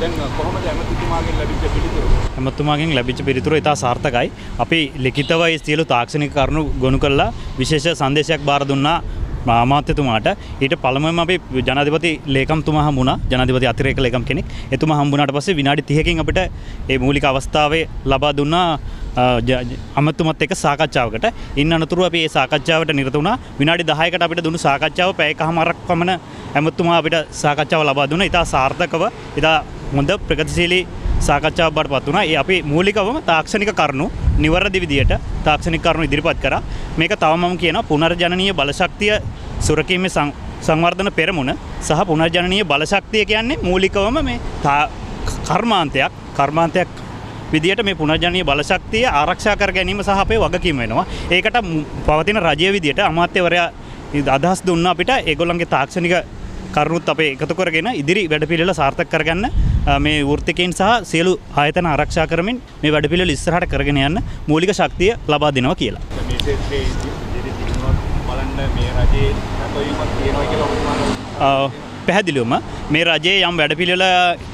දැන් කොහොමද ඇමතිතුමාගෙන් ලැබිච්ච පිළිතුර? ඇමතිතුමාගෙන් ලැබිච්ච පිළිතුර ඉතා සාර්ථකයි. අපි ලිඛිතව ඒ සියලු තාක්ෂණික කරුණු ගොනු කළා විශේෂ සංදේශයක් බාර දුන්නා අමාත්‍යතුමාට. ඊට පළමුවෙන්ම අපි ජනාධිපති ලේකම්තුමා හම්බුණා. ජනාධිපති අතිරේක ලේකම් කෙනෙක්. එතුමා හම්බුණාට පස්සේ විනාඩි 30කින් අපිට මේ මූලික අවස්ථාවේ ලබා දුන්නා අමාත්‍යතුමත් එක්ක සාකච්ඡාවකට. ඉන්න අනතුරුව අපි මේ සාකච්ඡාවට නිරත වුණා. විනාඩි 10කට අපිට දුන්නු සාකච්ඡාව පැයකමාරක් පමණ ඇමතිතුමා අපිට සාකච්ඡාව ලබා දුන්නා. ඉතා සාර්ථකව ඉතා හොඳ ප්‍රගතිශීලී සාකච්ඡාවක් බාටපත් වුණා. ඒ අපි මූලිකවම තාක්ෂණික කරුණු නිවැරදි විදියට තාක්ෂණික කරුණු ඉදිරිපත් කරා. මේක තවම මම කියනවා පුනර්ජනනීය බලශක්තිය සුරකීමේ සංවර්ධන පෙරමුණ සහ පුනර්ජනනීය බලශක්තිය කියන්නේ මූලිකවම මේ කර්මාන්තයක් විදියට මේ පුනර්ජනනීය බලශක්තිය ආරක්ෂා කර ගැනීම සහ අපේ වගකීම වෙනවා. ඒකට පවතින රජයේ විදියට අමාත්‍යවරයා අදහස් දුන්නා අපිට ඒගොල්ලන්ගේ තාක්ෂණික කරුණුත් අපේ එකතු කරගෙන ඉදිරි වැඩපිළිවෙල සාර්ථක කරගන්න මේ වෘත්තිකයන් සහ සියලු ආයතන ආරක්ෂා කරමින් මේ වැඩපිළිවෙල ඉස්සරහට කරගෙන යන්න මූලික ශක්තිය ලබා දෙනවා කියලා. මේ ක්ෂේත්‍රයේ ඉදිරි දිනුවක් බලන්න මේ රජයේ නැතවීමක් තියෙනවා කියලා පැහැදිලිවම මේ රජයේ යම් වැඩපිළිවෙල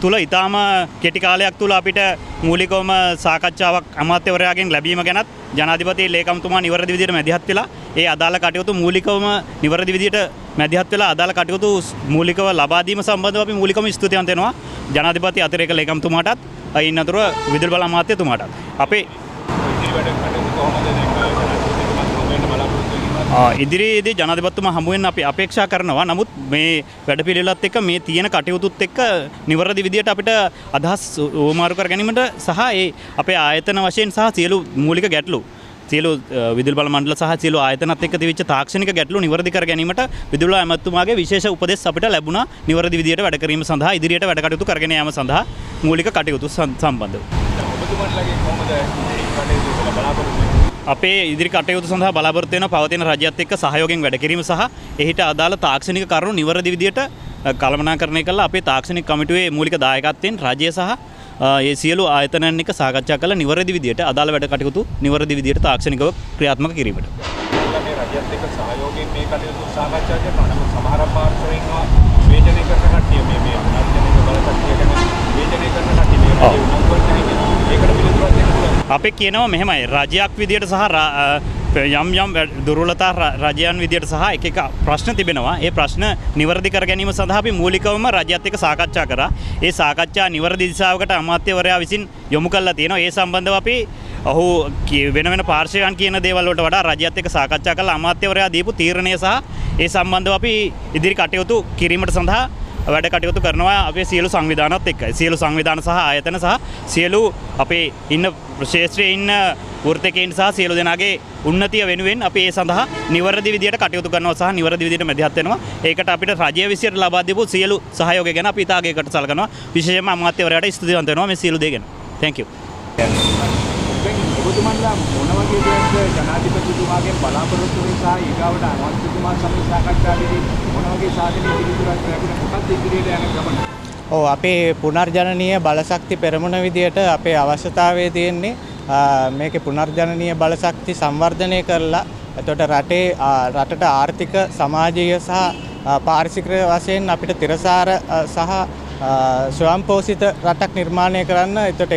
තුල ඊටාම කෙටි කාලයක් තුල අපිට මූලිකවම සාකච්ඡාවක් අමාත්‍යවරයාගෙන් ලැබීම ගැනත් ජනාධිපති ලේකම්තුමා නිවැරදි විදියට මැදිහත් වෙලා ඒ අදාළ කටයුතු මූලිකවම නිවැරදි විදියට මැදිහත් වෙලා අදාළ කටයුතු මූලිකව ලබා දීම සම්බන්ධව අපි මූලිකවම ස්තුතිවන්ත වෙනවා ජනාධිපති අතිරේක ලේකම්තුමාටත් ඉන්න අතර විදුලි බල අමාත්‍යතුමාටත් අපේ ඉදිරි වැඩ කටයුතු කොහොමද ඉදිරියේදී ජනාධිපතිතුමා හමු වෙන්න අපි අපේක්ෂා කරනවා. නමුත් මේ වැඩපිළිවෙලත් එක්ක මේ තියෙන කටයුතුත් එක්ක නිවැරදි විදියට අපිට අදහස් ඕමාරු කර ගැනීමට සහ ඒ අපේ ආයතන වශයෙන් සහ සියලු මූලික ගැටලු සියලු විදුලි බල මණ්ඩල සහ සියලු ආයතනත් එක්ක තිබිච්ච තාක්ෂණික ගැටලු නිවැරදි කර ගැනීමට විදුලි බල ඇමතුමාගේ විශේෂ උපදෙස් අපිට ලැබුණා. නිවැරදි විදියට වැඩ කිරීම සඳහා ඉදිරියට වැඩ කටයුතු කරගෙන යාම සඳහා මූලික කටයුතු සම්බන්ධව. ඔබතුමාලගේ කොහොමද කටයුතු බලාපොරොත්තු අපේ ඉදිරි කටයුතු සඳහා බලාපොරොත්තු වෙන පවතින රජයත් එක්ක සහයෝගයෙන් වැඩ කිරීම සහ එහිට අදාළ තාක්ෂණික කරුණු නිවැරදි විදියට කළමනාකරණය කළා අපේ තාක්ෂණික කමිටුවේ මූලික දායකත්වයෙන් රජය සහ ඒ සියලු ආයතනයන් එක්ක සාකච්ඡා කළ නිවැරදි විදියට අදාළ වැඩ කටයුතු නිවැරදි විදියට තාක්ෂණිකව ක්‍රියාත්මක කිරීමට. මේ රජයත් එක්ක සහයෝගයෙන් මේ කටයුතු සාකච්ඡා කරනවා. නමුත් සමහර පාර්ශ්ව ඉන්නවා වේදනය කරන කට්ටිය මේ පුනර්ජනක බලශක්තිය ගැන වේදනය කරන කට්ටිය මේ රජය උනන්දුවක් නැහැ. ඒකට පිළිතුරක් දෙන්න පුළුවන්. අපි කියනවා මෙහෙමයි රජයක් විදියට සහ යම් දුර්වලතා රජයන් විදියට සහ එක ප්‍රශ්න තිබෙනවා. ඒ ප්‍රශ්න නිවැරදි කර ගැනීම සඳහා අපි මූලිකවම රජයත් එක්ක සාකච්ඡා කරා. ඒ සාකච්ඡා නිවැරදි දිශාවකට අමාත්‍යවරයා විසින් යොමු කළා තියෙනවා. ඒ සම්බන්ධව අපි ඔහු වෙන පාර්ශ්වයන් කියන දේවල් වලට වඩා රජයත් එක්ක සාකච්ඡා කළා. අමාත්‍යවරයා දීපු තීරණය සහ ඒ සම්බන්ධව අපි ඉදිරි කටයුතු කිරීමට සඳහා වැඩ කටයුතු කරනවා අපේ සියලු සංවිධානත් එක්කයි. සියලු සංවිධාන සහ ආයතන සහ සියලු අපේ ඉන්න ක්ෂේත්‍රයේ ඉන්න වෘත්තිකයන් සහ සියලු දෙනාගේ උන්නතිය වෙනුවෙන් අපි ඒ සඳහා නිවැරදි විදියට කටයුතු කරනවා සහ නිවැරදි විදියට මැදිහත් වෙනවා. ඒකට අපිට රජය විසින් ලබා දීපු සියලු සහයෝගය ගැන අපි ඉතාලයකට සලකනවා. විශේෂයෙන්ම අමාත්‍යවරයාට ස්තුතිවන්ත වෙනවා මේ සියලු දේ ගැන. Thank you. ඔබතුමන්ලා මොන වගේ දෙයක්ද ජනාධිපතිතුමාගෙන් බලාපොරොත්තු වෙන සහ ඊගාවට අමාත්‍යතුමා සමග සාකච්ඡාවේදී මොන වගේ සාධනීය පිළිතුරක් ලැබුණා මොකක්ද ඉදිරියට යන ගමන? ඔව් අපේ පුනර්ජනනීය බලශක්ති පෙරමුණ විදියට අපේ අවශ්‍යතාවය තියෙන්නේ මේකේ පුනර්ජනනීය බලශක්ති සංවර්ධනය කරලා එතකොට රටට ආර්ථික සමාජීය සහ පාරිසරික වශයෙන් අපිට තිරසාර සහ ස්වයංපෝෂිත රටක් නිර්මාණය කරන්න. එතකොට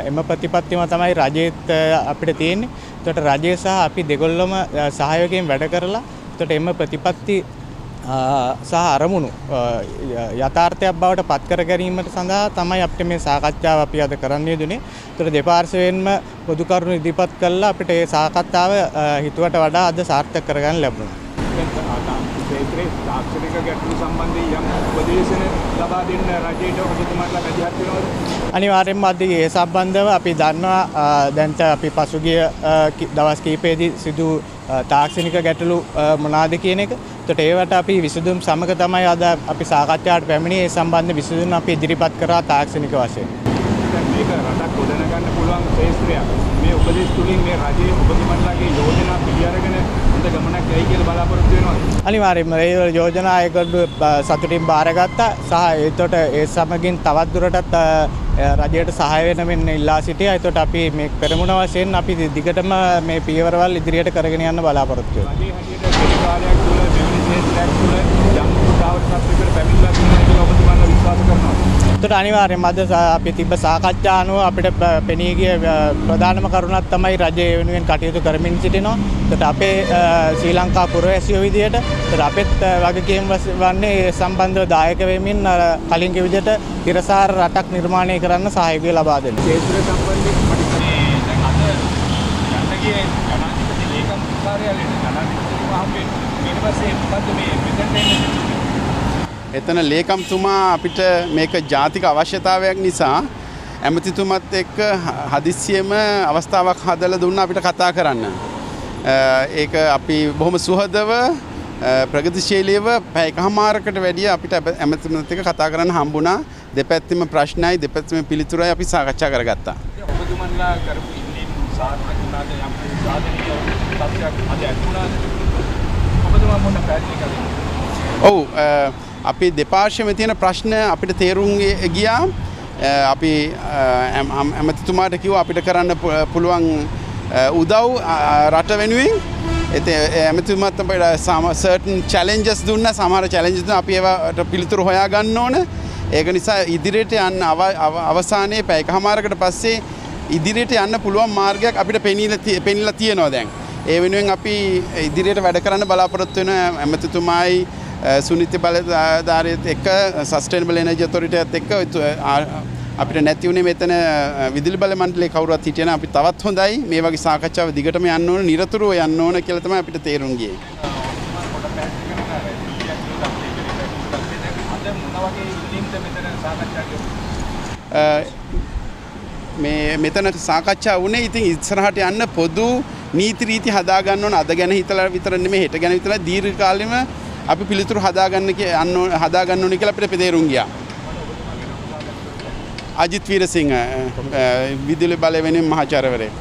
එම ප්‍රතිපත්තියම තමයි රජයේත් අපිට තියෙන්නේ. එතකොට රජය සහ අපි දෙගොල්ලම සහයෝගයෙන් වැඩ කරලා එතකොට එම ප්‍රතිපත්ති සහ අරමුණු යථාර්ථයක් බවට පත් කර ගැනීමට සඳහා තමයි අපිට මේ සාකච්ඡාව අපි අද කරන්න යෙදුනේ. ඒතර දෙපාර්ශ්වයෙන්ම පොදු කරුණු ඉදිරිපත් කළා අපිට මේ සාකච්ඡාව හිතුවට වඩා අද සාර්ථක කරගන්න ලැබුණා. ක්ෂේත්‍රයේ තාක්ෂණික ගැටලු සම්බන්ධයෙන් යම් උපදේශන ලබා දෙන්න රජයට ඔබතුමාලා මැදිහත් වෙනවද? අනිවාර්යෙන්ම අද ඒ සම්බන්ධව අපි දන්නවා දැන් අපි පසුගිය දවස් කිහිපෙදී සිදු තාක්ෂණික ගැටලු මොනවාද කියන එක. එතකොට ඒවට අපි විසඳුම් සමග තමයි අද අපි සාකච්ඡාවට පැමිණියේ. ඒ සම්බන්ධ විසඳුම් අපි ඉදිරිපත් කරා තාක්ෂණික වශයෙන්. දැන් මේක රටක් ගොඩනගන්න පුළුවන් ක්ෂේත්‍රයක්. මේ උපදේශ තුලින් මේ රජයේ ඔබතුමාලාගේ යෝජනා පිළිඅරගෙන හොඳ ගමනක් යයි කියලා බලාපොරොත්තු වෙනවද? අනිවාර්යයෙන්ම ඒ යෝජනා ඒකට සතුටින් බාරගත්තා සහ ඒකට ඒ සමගින් තවත් දුරටත් රජයට සහාය වෙන මෙන්න ඉල්ලා සිටියා. ඒකට අපි මේ පෙරමුණ වශයෙන් අපි දිගටම මේ පියවරවල් ඉදිරියට කරගෙන යන්න බලාපොරොත්තු වෙනවා. රජයේ හැටියට දෙවි කාලයක් තුළ මෙවැනි ක්ෂේත්‍රයක් තුළ යම් ස්ථාවර තත්ත්වයකට පැමිණලා තියෙනවා කියලා ඔබතුමාලා විශ්වාස කරනවා. ඒකට අනිවාර්යයෙන්ම අද අපි තිබ්බ සාකච්ඡා අනුව අපිට පෙනී ගිය ප්‍රධානම කරුණක් තමයි රජය වෙනුවෙන් කටයුතු කරමින් සිටිනවා. ඒකට අපේ ශ්‍රී ලංකා පුරවැසියෝ විදියට ඒකට අපෙත් වගකීම් වන්නේ සම්බන්ධව දායක වෙමින් කලින් කිව් විදියට තිරසාර රටක් නිර්මාණය කරන්න සහයෝගය ලබා දෙන්න. ක්ෂේත්‍ර සම්බන්ධයෙන් පරිසරයේ දැන් අද යන්නගේ ජනාධිපති ලේකම් කාර්යාලයේ ජනාධිපතිතුමා හම්බෙන්නේ ඊට පස්සේ මොකද්ද මේ මෙතෙන්ට එන්නේ? එතන ලේකම්තුමා අපිට මේක ජාතික අවශ්‍යතාවයක් නිසා ඇමතිතුමත් එක්ක හදිස්සියෙම අවස්ථාවක් හදලා දුන්නා අපිට කතා කරන්න. ඒක අපි බොහොම සුහදව ප්‍රගතිශීලීව පැය එකමාරකට වැඩිය අපිට ඇමතිතුමත් එක්ක කතා කරන්න හම්බුණා. දෙපැත්තෙම ප්‍රශ්නයි දෙපැත්තෙම පිළිතුරයි අපි සාකච්ඡා කරගත්තා. ඔබතුමන්ලා කරපු ඉල්ලීම් සාර්ථක වුණාද යම් සාධනීය තත්ත්වයක් අද ඇති වුණාද? ඔබතුමා මොන පැහැදිලි කළේ? ඔව් අපි දෙපාර්ශ්වෙම තියෙන ප්‍රශ්න අපිට තේරුම් ගියා. අපි ඇමතිතුමාට කිව්වා අපිට කරන්න පුළුවන් උදව් රට වෙනුවෙන්. ඇමතිතුමාත් අපිට certain challenges දුන්නා. සමහර challenges දුන්නා. අපි ඒවට පිළිතුරු හොයා ගන්න ඕන. ඒක නිසා ඉදිරියට යන්න අවසානයේ පැය එකමාරකට පස්සේ ඉදිරියට යන්න පුළුවන් මාර්ගයක් අපිට පෙනිලා තියෙනවා දැන්. ඒ වෙනුවෙන් අපි ඉදිරියට වැඩ කරන්න බලාපොරොත්තු වෙන ඇමතිතුමායි සුනිත්‍ය බලධාරියත් එක්ක සස්ටේනබල් එනර්ජි ඔතොරිටියත් එක්ක අපිට නැති වුණේ මෙතන විදුලි බල මණ්ඩලයේ කවුරුත් හිටියන අපි තවත් හොඳයි මේ වගේ සාකච්ඡාව දිගටම යන්න ඕන නිරතුරුව යන්න ඕන කියලා තමයි අපිට තේරුම් ගියේ. මෙතන සාකච්ඡා වුණේ ඉතින් ඉස්සරහට යන්න පොදු නීති රීති හදාගන්න ඕන. අද ගැන හිතලා විතර නෙමෙයි හෙට ගැන විතරයි දීර්ඝ කාලෙම අපි පිළිතුරු හදාගන්න ඕනේ කියලා අපිට තේරුම් ගියා. අජිත් වීරසිංහ විදුලි බල වෙනුවෙන් මහාචාර්යවරයෙක්.